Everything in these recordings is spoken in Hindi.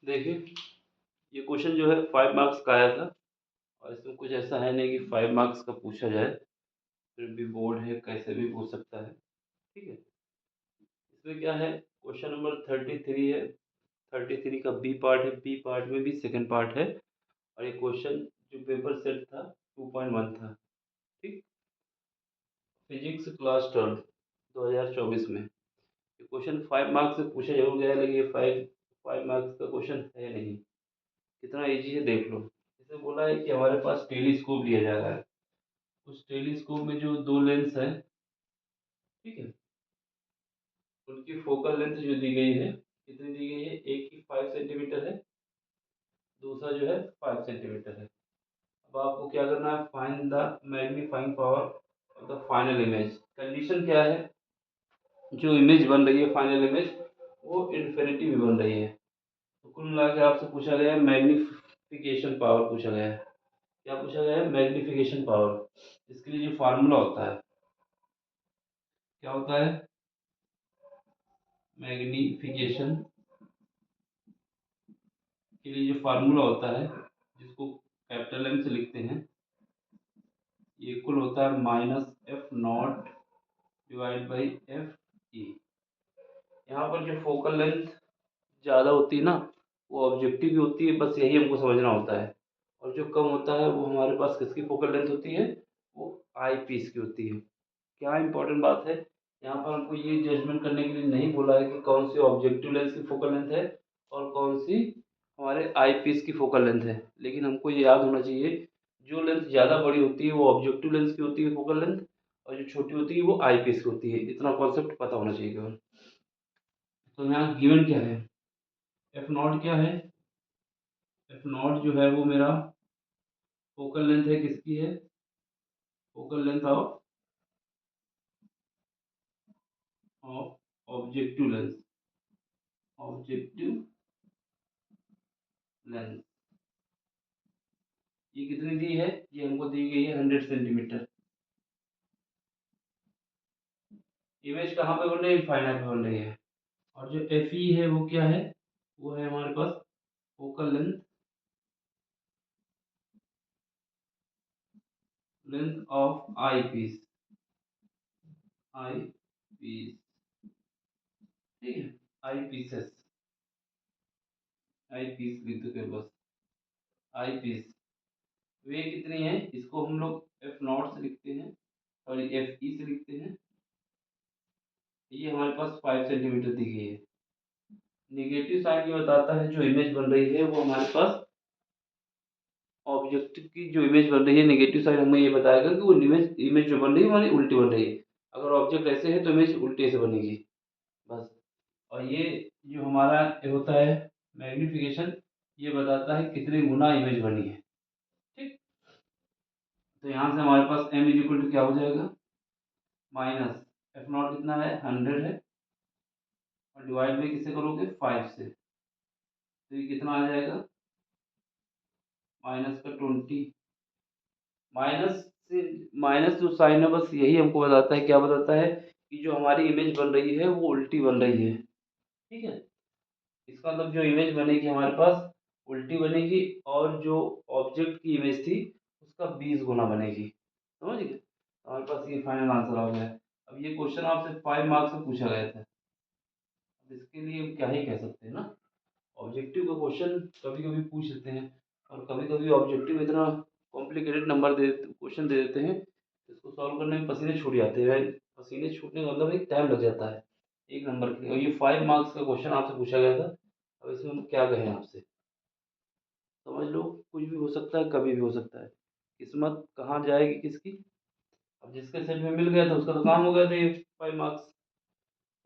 देखिए, ये क्वेश्चन जो है 5 मार्क्स का आया था और इसमें कुछ ऐसा है नहीं कि 5 मार्क्स का पूछा जाए, फिर भी बोर्ड है कैसे भी पूछ सकता है, ठीक है। इसमें क्या है, क्वेश्चन नंबर 33 है। 33 का बी पार्ट है, बी पार्ट में भी सेकंड पार्ट है और ये क्वेश्चन जो पेपर सेट था 2.1 था, ठीक। फिजिक्स क्लास 12 2024 में ये क्वेश्चन 5 मार्क्स से पूछा जरूर गया है, लेकिन ये 5 मार्क्स का क्वेश्चन है नहीं। कितना इजी है देख लो। इसमें बोला है कि हमारे पास टेलीस्कोप लिया जा रहा है। उस टेलीस्कोप में जो दो लेंस है, ठीक है, उनकी फोकल लेंथ जो दी गई है, कितनी दी गई है, एक की 5 सेंटीमीटर है, दूसरा जो है 5 सेंटीमीटर है। अब आपको क्या करना है, find the magnifying power of the final image. Condition क्या है, जो इमेज बन रही है फाइनल इमेज वो इन्फिनिटी में बन रही है। तो कुल मिला के आपसे पूछा गया है मैग्निफिकेशन पावर पूछा गया है। क्या पूछा गया है, मैग्निफिकेशन पावर। इसके लिए जो फार्मूला होता है, क्या होता है, मैग्निफिकेशन के लिए जो फार्मूला होता है, जिसको कैपिटल एम से लिखते हैं, ये इक्वल होता है -f0 divide by F E. यहाँ पर जो फोकल लेंथ ज़्यादा होती है ना, वो ऑब्जेक्टिव की होती है, बस यही हमको समझना होता है। और जो कम होता है वो हमारे पास किसकी फोकल लेंथ होती है, वो आई पीस की होती है। क्या इंपॉर्टेंट बात है, यहाँ पर हमको ये जजमेंट करने के लिए नहीं बोला है कि कौन सी ऑब्जेक्टिव लेंस की फोकल लेंथ है और कौन सी हमारे आई पीस की फोकल लेंथ है, लेकिन हमको ये याद होना चाहिए, जो लेंथ ज़्यादा बड़ी होती है वो ऑब्जेक्टिव लेंस की होती है फोकल लेंथ, और जो छोटी होती है वो आई पीस की होती है। इतना कॉन्सेप्ट पता होना चाहिए केवल। तो यहाँ गिवन क्या है, एफ नॉट क्या है, एफ नॉट जो है वो मेरा फोकल लेंथ है, किसकी है, focal length of objective lens, objective lens. ये कितनी दी है, ये हमको दी गई है 100 सेंटीमीटर। इमेज कहाँ पे बन रही है, फाइनाइट पे बन रही है। और जो एफ ई है वो क्या है, वो है हमारे पास focal length, length of eyepiece, eyepiece, ठीक है, आई पीसेस, आई पीस लिख दो बस, आई पीस। वे कितनी है, इसको हम लोग एफ नॉट से लिखते हैं और एफ ई से लिखते हैं। ये हमारे पास 5 सेंटीमीटर दी गई है। निगेटिव साइन ये बताता है जो इमेज बन रही है वो हमारे पास ऑब्जेक्टिव की जो इमेज बन रही है, नेगेटिव साइड हमें ये बताएगा कि वो इमेज इमेज जो बन रही है हमारी उल्टी बन रही है। अगर ऑब्जेक्ट ऐसे है तो इमेज उल्टे से बनेगी, बस। और ये जो हमारा ये होता है मैग्निफिकेशन, ये बताता है कितने गुना इमेज बनी है, ठीक। तो यहाँ से हमारे पास m इज इक्वल टू क्या हो जाएगा, माइनस एफ नॉट कितना है 100 है, और डिवाइड में किससे करोगे 5 से, तो ये कितना आ जाएगा, -20। माइनस से, माइनस जो साइन है बस यही हमको बताता है, क्या बताता है कि जो हमारी इमेज बन रही है वो उल्टी बन रही है, ठीक है। इसका मतलब जो इमेज बनेगी हमारे पास उल्टी बनेगी, और जो ऑब्जेक्ट की इमेज थी उसका 20 गुना बनेगी, समझ गए। हमारे पास ये फाइनल आंसर आ गया है। अब ये क्वेश्चन आपसे 5 मार्क्स में पूछा गया था, अब इसके लिए हम क्या ही कह सकते हैं ना। ऑब्जेक्टिव का क्वेश्चन कभी कभी पूछ लेते हैं, और कभी कभी ऑब्जेक्टिव में इतना कॉम्प्लिकेटेड नंबर दे क्वेश्चन दे देते हैं, इसको सॉल्व करने में पसीने छूट जाते हैं। पसीने छूटने का मतलब एक टाइम लग जाता है एक नंबर के लिए, और ये 5 मार्क्स का क्वेश्चन आपसे पूछा गया था। अब इसमें हम क्या कहें आपसे, समझ लो, कुछ भी हो सकता है, कभी भी हो सकता है। किस्मत कहाँ जाएगी किसकी। अब जिसके सेट में मिल गया था उसका तो काम हो गया था ये 5 मार्क्स।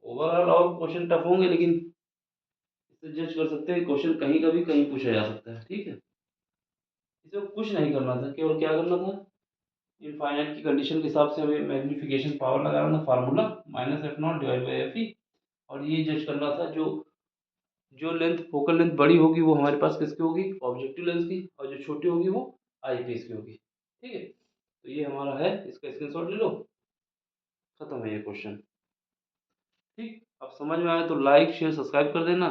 ओवरऑल और क्वेश्चन टफ होंगे, लेकिन इससे जज कर सकते हैं क्वेश्चन कहीं का भी कहीं पूछा जा सकता है, ठीक है। इसमें कुछ नहीं करना था, केवल क्या करना था, इनफाइनाइट की कंडीशन के हिसाब से हमें मैग्नीफिकेशन पावर लगाना था, formula -f0 divide by F E. और ये जज करना था जो जो लेंथ फोकल लेंथ बड़ी होगी वो हमारे पास किसकी होगी, ऑब्जेक्टिव लेंस की, और जो छोटी होगी वो आई पीस की होगी, ठीक है। तो ये हमारा है, इसका स्क्रीनशॉट ले लो, खत्म है ये क्वेश्चन, ठीक। अब समझ में आया तो लाइक शेयर सब्सक्राइब कर देना।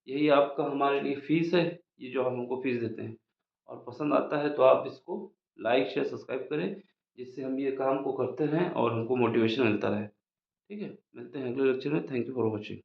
यही आपका हमारे लिए फ़ीस है, ये जो हम हमको फ़ीस देते हैं। और पसंद आता है तो आप इसको लाइक, शेयर, सब्सक्राइब करें, जिससे हम ये काम को करते रहें और हमको मोटिवेशन मिलता रहे। ठीक है? मिलते हैं अगले लेक्चर में। Thank you for watching.